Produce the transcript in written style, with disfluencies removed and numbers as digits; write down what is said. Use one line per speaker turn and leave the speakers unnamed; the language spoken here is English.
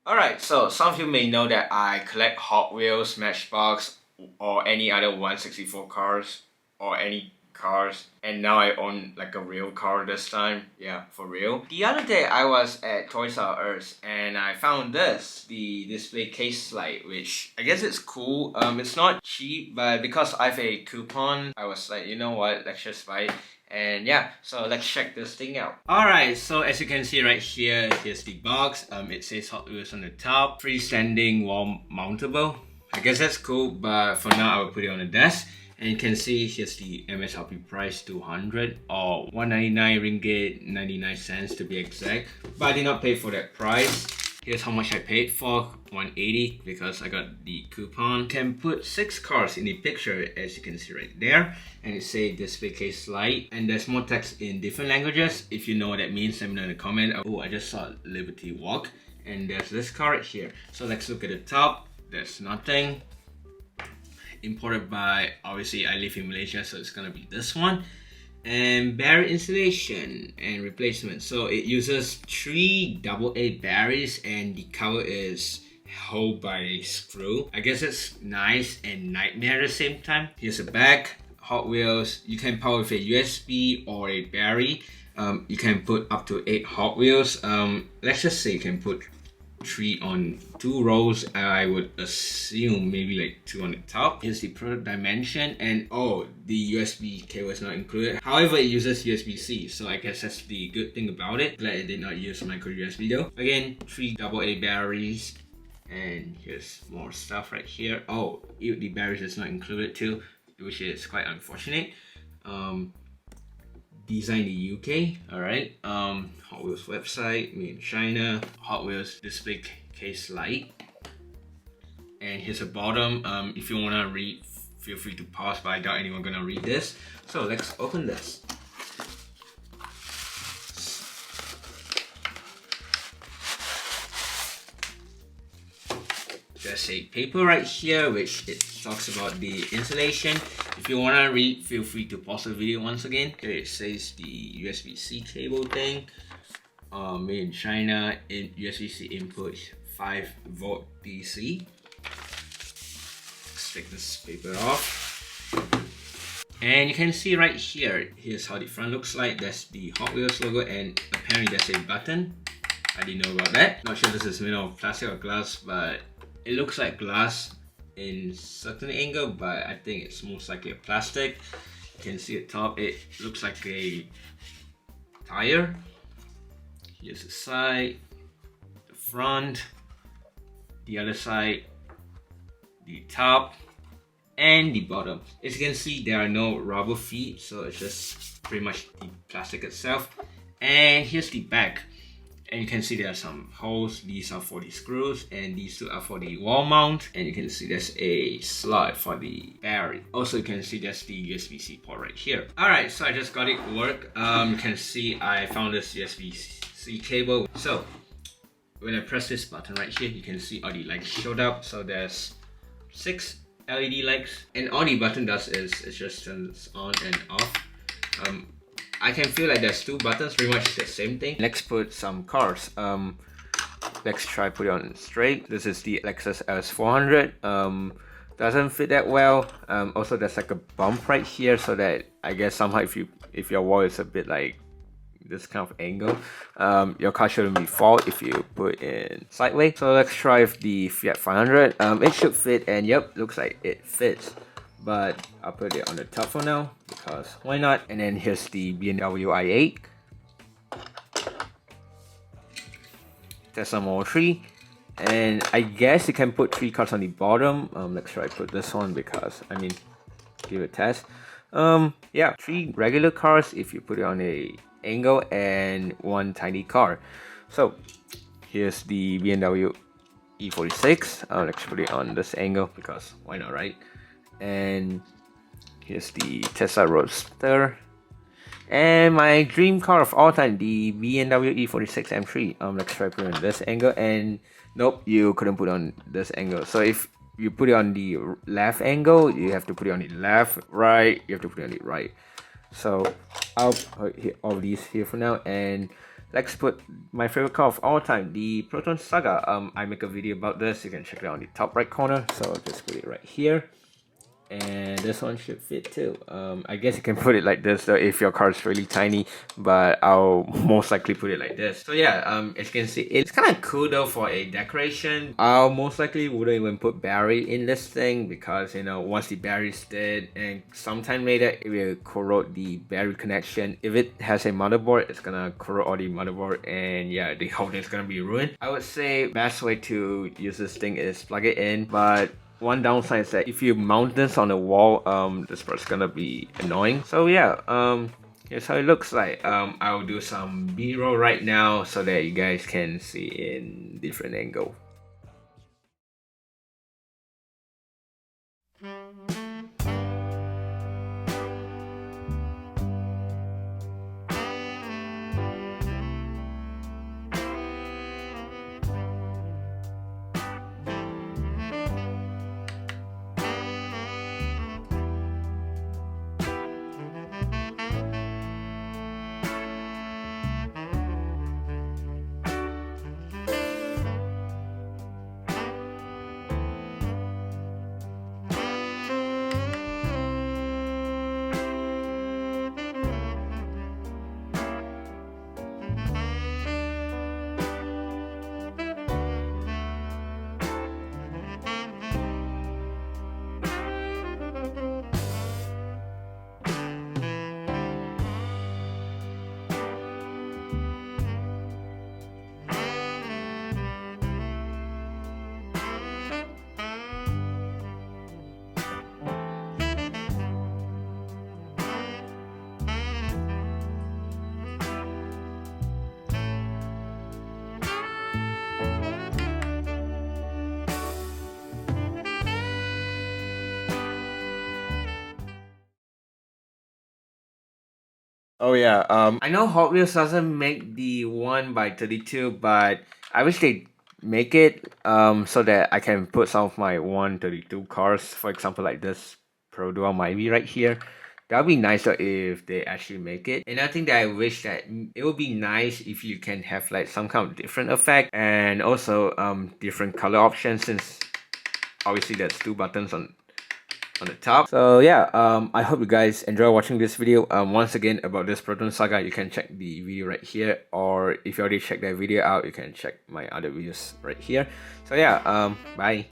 Alright, so some of you may know that I collect Hot Wheels, Matchbox, or any other 164 cars, or any cars, and now I own like a real car this time. Yeah, for real. The other day I was at Toys R Us and I found this, the display case light, which I guess it's cool. It's not cheap, but because I have a coupon, I was like, you know what, let's just buy it. And yeah, so let's check this thing out. Alright, so as you can see right here, here's the box. It says Hot Wheels on the top. Freestanding wall mountable. I guess that's cool, but for now I will put it on the desk. And you can see here's the MSRP price, 200 or 199 ringgit 99 cents to be exact. But I did not pay for that price. Here's how much I paid for, 180 because I got the coupon. You can put 6 cars in the picture as you can see right there. And it says display case light. And there's more text in different languages. If you know what that means, let me know in the comment. Oh, I just saw Liberty Walk. And there's this car right here. So let's look at the top. There's nothing. Imported by, obviously I live in Malaysia, so it's gonna be this one. And battery installation and replacement. So it uses 3 AA batteries and the cover is held by a screw. I guess it's nice and nightmare at the same time. Here's the back. Hot Wheels. You can power with a USB or a battery. You can put up to 8 Hot Wheels. Let's just say you can put 3 on 2 rows. I would assume maybe like 2 on the top. Here's the product dimension, and oh, the USB cable is not included. However, it uses USB-C, so I guess that's the good thing about it. Glad it did not use micro USB though. Again, 3 AA batteries, and here's more stuff right here. Oh, the batteries is not included too, which is quite unfortunate. Designed in the UK, alright. Hot Wheels website, made in China. Hot Wheels display case light. And here's the bottom. If you wanna read, feel free to pause, but I doubt anyone gonna read this. So let's open this. There's a paper right here which it talks about the installation. If you wanna read, feel free to pause the video once again. Here it says the USB-C cable thing. Made in China, in USB-C input 5V DC. Let's take this paper off. And you can see right here, here's how the front looks like. There's the Hot Wheels logo and apparently there's a button. I didn't know about that. Not sure this is made of plastic or glass, but it looks like glass in certain angle, but I think it's most likely a plastic. You can see at top, it looks like a tire. Here's the side, the front, the other side, the top, and the bottom. As you can see, there are no rubber feet, so it's just pretty much the plastic itself. And here's the back. And you can see there are some holes. These are for the screws and these 2 are for the wall mount. And you can see there's a slot for the battery. Also, you can see there's the USB-C port right here. Alright, so I just got it work. You can see I found this USB-C cable. So when I press this button right here, you can see all the lights showed up. So there's 6 LED lights. And all the button does is it just turns on and off. I can feel like there's 2 buttons, pretty much the same thing. Let's put some cars. Let's try put it on straight. This is the Lexus LS400. Doesn't fit that well. Also, there's like a bump right here, so that I guess somehow if your wall is a bit like this kind of angle, your car shouldn't be fall if you put in sideways. So let's try with the Fiat 500. It should fit, and yep, looks like it fits. But I'll put it on the top for now because why not? And then here's the BMW i8, Tesla Model 3, and I guess you can put 3 cars on the bottom. Let's try put this one because I mean, give it a test. Yeah, 3 regular cars if you put it on a angle and 1 tiny car. So here's the BMW E46. Let's put it on this angle because why not, right? And here's the Tesla Roadster and my dream car of all time, the BMW E46 M3. Let's try put it on this angle, and nope, you couldn't put it on this angle. So if you put it on the left angle, you have to put it on the left. Right, you have to put it on the right. So I'll put all these here for now, and let's put my favorite car of all time, the Proton Saga. I make a video about this. You can check it out on the top right corner. So I'll just put it right here. And this one should fit too. I guess you can put it like this though if your car is really tiny, but I'll most likely put it like this. So yeah, as you can see, it's kind of cool though for a decoration. I'll most likely wouldn't even put battery in this thing because, you know, once the battery's dead and sometime later it will corrode the battery connection. If it has a motherboard, it's gonna corrode all the motherboard, and yeah, the whole thing's gonna be ruined. I would say best way to use this thing is plug it in, but one downside is that if you mount this on the wall, this part's gonna be annoying. So yeah, here's how it looks like. I'll do some B-roll right now so that you guys can see in different angle. Oh yeah, I know Hot Wheels doesn't make the 1x32, but I wish they make it so that I can put some of my 132 cars, for example like this Pro Dual Mighty right here. That would be nicer if they actually make it. And I think that I wish that it would be nice if you can have like some kind of different effect, and also different color options, since obviously there's two buttons on the top. So yeah, I hope you guys enjoy watching this video. Once again, about this Proton Saga, you can check the video right here, or if you already checked that video out, you can check my other videos right here. So yeah, bye.